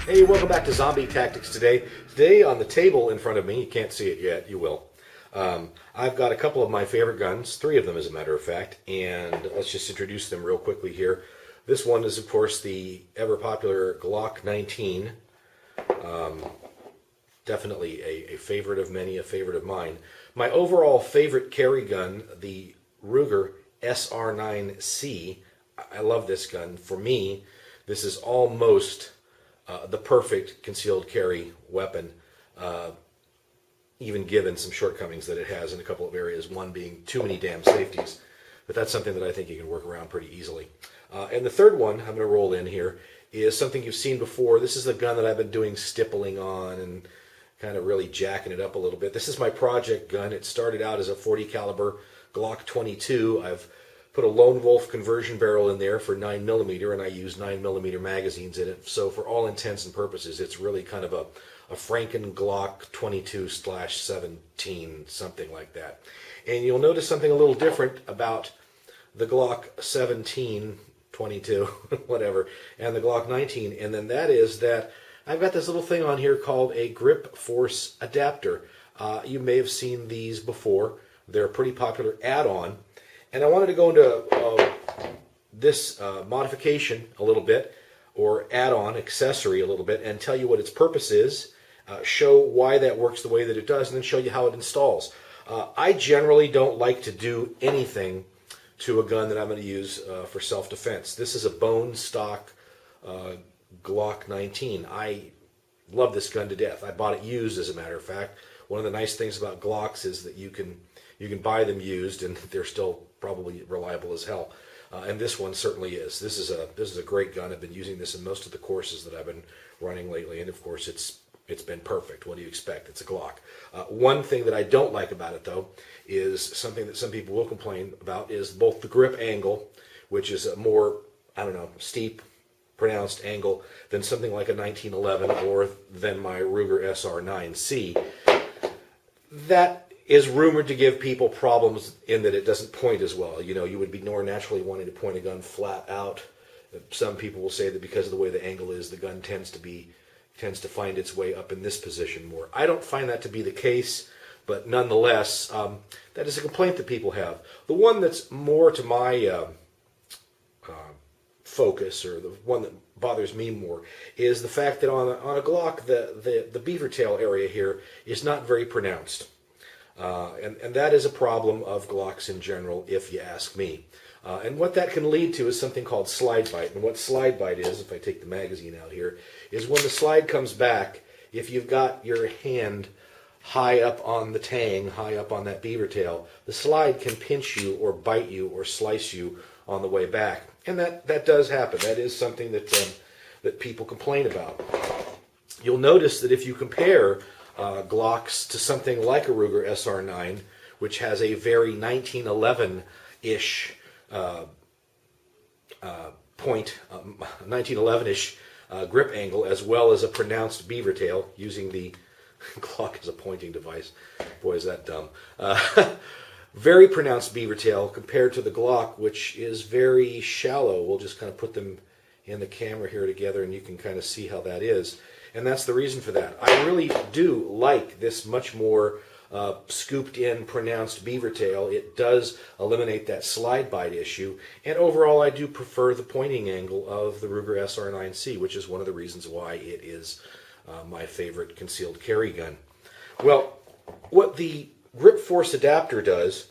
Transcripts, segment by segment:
Hey, welcome back to Zombie Tactics today. Today on the table in front of me, you can't see it yet, you will. I've got a couple of my favorite guns, three of them as a matter of fact, and let's just introduce them real quickly here. This one is, of course, the ever-popular Glock 19. Definitely a favorite of many, a favorite of mine. My overall favorite carry gun, the Ruger SR9C. I love this gun. For me, this is almost the perfect concealed carry weapon, even given some shortcomings that it has in a couple of areas, one being too many damn safeties. But that's something that I think you can work around pretty easily. And the third one I'm going to roll in here is something you've seen before. This is the gun that I've been doing stippling on and kind of really jacking it up a little bit. This is my project gun. It started out as a 40 caliber Glock 22. I've put a Lone Wolf conversion barrel in there for 9mm, and I use 9mm magazines in it. So for all intents and purposes, it's really kind of a Franken Glock 22/17, something like that. And you'll notice something a little different about the Glock 17, 22, whatever, and the Glock 19, and then that is that I've got this little thing on here called a grip force adapter. You may have seen these before. They're a pretty popular add-on. And I wanted to go into this modification a little bit, or add-on, accessory a little bit, and tell you what its purpose is, show why that works the way that it does, and then show you how it installs. I generally don't like to do anything to a gun that I'm going to use for self-defense. This is a bone stock Glock 19. I love this gun to death. I bought it used, as a matter of fact. One of the nice things about Glocks is that you can buy them used, and they're still probably reliable as hell. And this one certainly is. This is a great gun. I've been using this in most of the courses that I've been running lately, and of course it's been perfect. What do you expect? It's a Glock. One thing that I don't like about it, though, is something that some people will complain about, is both the grip angle, which is a more, I don't know, steep, pronounced angle than something like a 1911 or than my Ruger SR9C. That is rumored to give people problems in that it doesn't point as well. You know, you would be more naturally wanting to point a gun flat out. Some people will say that because of the way the angle is, the gun tends to find its way up in this position more. I don't find that to be the case, but nonetheless, that is a complaint that people have. The one that's more to my focus, or the one that bothers me more, is the fact that on a Glock, the beaver tail area here is not very pronounced. And that is a problem of Glocks in general, if you ask me. And what that can lead to is something called slide bite. And what slide bite is, if I take the magazine out here, is when the slide comes back, if you've got your hand high up on the tang, high up on that beaver tail, the slide can pinch you or bite you or slice you on the way back. And that does happen. That is something that people complain about. You'll notice that if you compare Glocks to something like a Ruger SR9, which has a very 1911-ish point, 1911-ish grip angle, as well as a pronounced beaver tail, using the Glock as a pointing device. Boy, is that dumb. Very pronounced beaver tail compared to the Glock, which is very shallow. We'll just kind of put them in the camera here together, and you can kind of see how that is. And that's the reason for that. I really do like this much more scooped in, pronounced beaver tail. It does eliminate that slide bite issue. And overall, I do prefer the pointing angle of the Ruger SR9C, which is one of the reasons why it is my favorite concealed carry gun. Well, what the grip force adapter does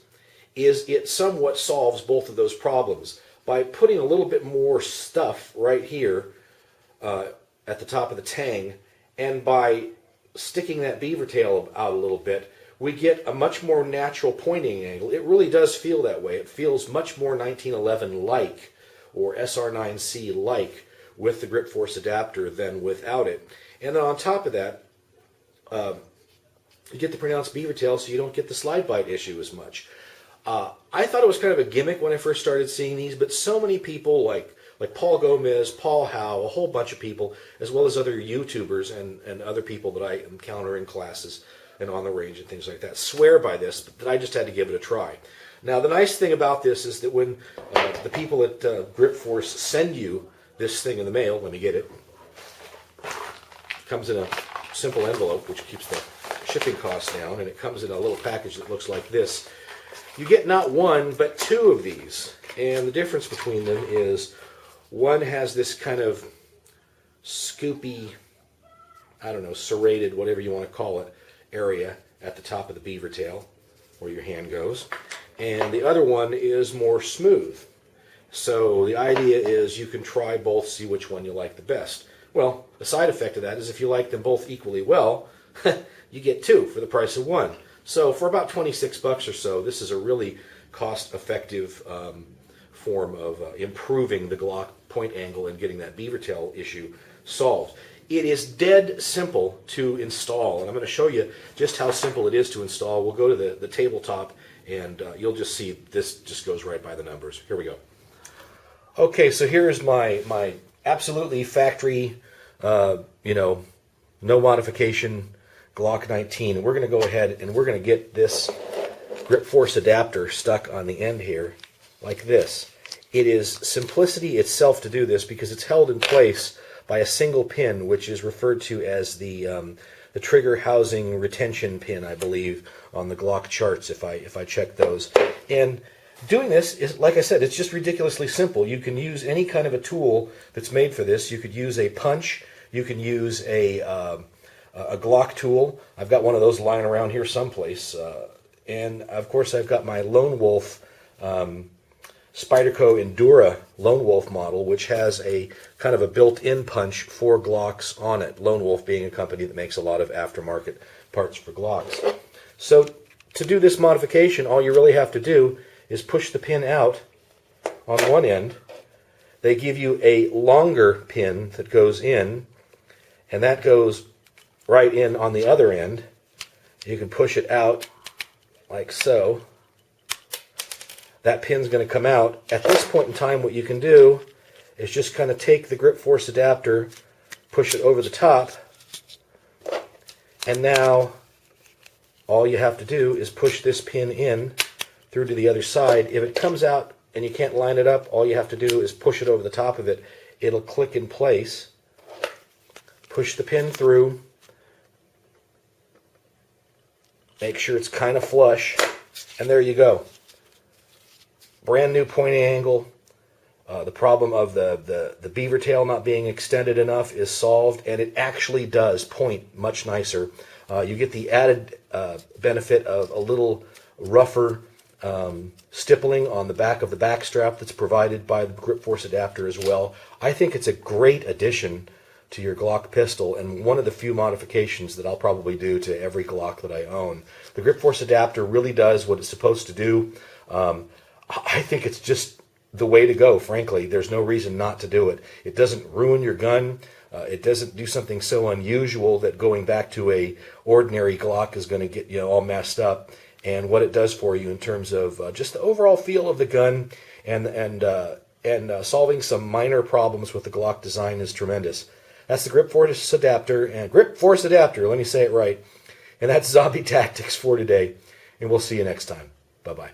is it somewhat solves both of those problems by putting a little bit more stuff right here at the top of the tang, and by sticking that beaver tail out a little bit, we get a much more natural pointing angle. It really does feel that way. It feels much more 1911-like or SR9C-like with the grip force adapter than without it. And then on top of that, you get the pronounced beaver tail, so you don't get the slide bite issue as much. I thought it was kind of a gimmick when I first started seeing these, but so many people like Paul Gomez, Paul Howe, a whole bunch of people, as well as other YouTubers and other people that I encounter in classes and on the range and things like that, swear by this, but that I just had to give it a try. Now, the nice thing about this is that when the people at Grip Force send you this thing in the mail, let me get it. comes in a simple envelope, which keeps the shipping costs down, and it comes in a little package that looks like this. You get not one, but two of these, and the difference between them is one has this kind of scoopy, I don't know, serrated, whatever you want to call it, area at the top of the beaver tail, where your hand goes, and the other one is more smooth. So the idea is you can try both, see which one you like the best. Well, the side effect of that is if you like them both equally well, you get two for the price of one. So for about 26 bucks or so, this is a really cost-effective form of improving the Glock point angle and getting that beaver tail issue solved. It is dead simple to install, and I'm going to show you just how simple it is to install. We'll go to the tabletop, and you'll just see this just goes right by the numbers. Here we go. Okay, so here's my absolutely factory, no modification Glock 19. We're going to go ahead and we're going to get this grip force adapter stuck on the end here like this. It is simplicity itself to do this because it's held in place by a single pin, which is referred to as the trigger housing retention pin, I believe, on the Glock charts if I check those. And doing this is, like I said, it's just ridiculously simple. You can use any kind of a tool that's made for this. You could use a punch. You can use a Glock tool. I've got one of those lying around here someplace. And, of course, I've got my Lone Wolf Spyderco Endura Lone Wolf model, which has a kind of a built-in punch for Glocks on it. Lone Wolf being a company that makes a lot of aftermarket parts for Glocks. So to do this modification, all you really have to do is push the pin out on one end. They give you a longer pin that goes in, and that goes right in on the other end. You can push it out like so. That pin's going to come out. At this point in time, what you can do is just kind of take the grip force adapter, push it over the top, and now all you have to do is push this pin in through to the other side. If it comes out and you can't line it up, all you have to do is push it over the top of it. It'll click in place. Push the pin through. Make sure it's kind of flush, and there you go. Brand new pointing angle. The problem of the beaver tail not being extended enough is solved, and it actually does point much nicer. You get the added benefit of a little rougher stippling on the back of the back strap that's provided by the grip force adapter as well. I think it's a great addition to your Glock pistol, and one of the few modifications that I'll probably do to every Glock that I own. The grip force adapter really does what it's supposed to do. I think it's just the way to go, frankly. There's no reason not to do it. It doesn't ruin your gun. It doesn't do something so unusual that going back to a ordinary Glock is going to get all messed up. And what it does for you in terms of just the overall feel of the gun and solving some minor problems with the Glock design is tremendous. That's the grip force adapter, let me say it right. And that's Zombie Tactics for today. And we'll see you next time. Bye-bye.